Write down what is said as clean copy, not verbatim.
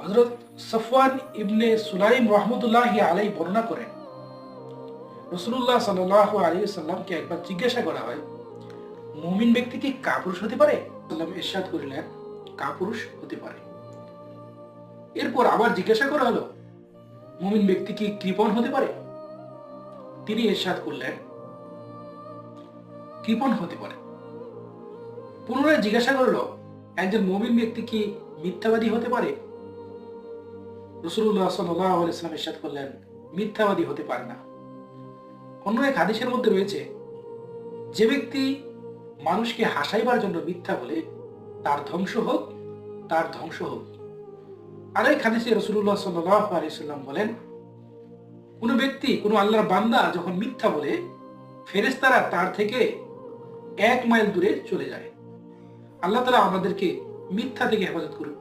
হযরত সফওয়ান ইবনে সুলাইম রাহমাতুল্লাহি আলাইহি বর্ণনা করেন, রাসূলুল্লাহ সাল্লাল্লাহু আলাইহি ওয়াসাল্লামকে একবার জিজ্ঞাসা করা হয়, মুমিন ব্যক্তি কি কাপুরুষ হতে পারে? সাল্লাম ইরশাদ করিলেন, কাপুরুষ হতে পারে। এরপর আবার জিজ্ঞাসা করা হলো, মুমিন ব্যক্তি কি কৃপণ হতে পারে? তিনি ইরশাদ করলেন, কৃপণ হতে পারে। পুনরায় জিজ্ঞাসা করলো, একজন মুমিন ব্যক্তি কি মিথ্যাবাদী হতে পারে? রাসূলুল্লাহ সাল্লাল্লাহু আলাইহি ওয়াসাল্লাম ইরশাদ করলেন, মিথ্যাবাদী হতে পারে না। অন্য এক হাদিসের মধ্যে রয়েছে, যে ব্যক্তি মানুষকে হাসাইবার জন্য মিথ্যা বলে, তার ধ্বংস হোক, তার ধ্বংস হোক। আরেক হাদিসে রাসূলুল্লাহ সাল্লাল্লাহু আলাইহি ওয়াসাল্লাম বলেন, কোন ব্যক্তি, কোন আল্লাহর বান্দা যখন মিথ্যা বলে, ফেরেশতারা তার থেকে 1 মাইল দূরে চলে যায়। আল্লাহ তাআলা আমাদেরকে মিথ্যা থেকে হেফাজত করুন।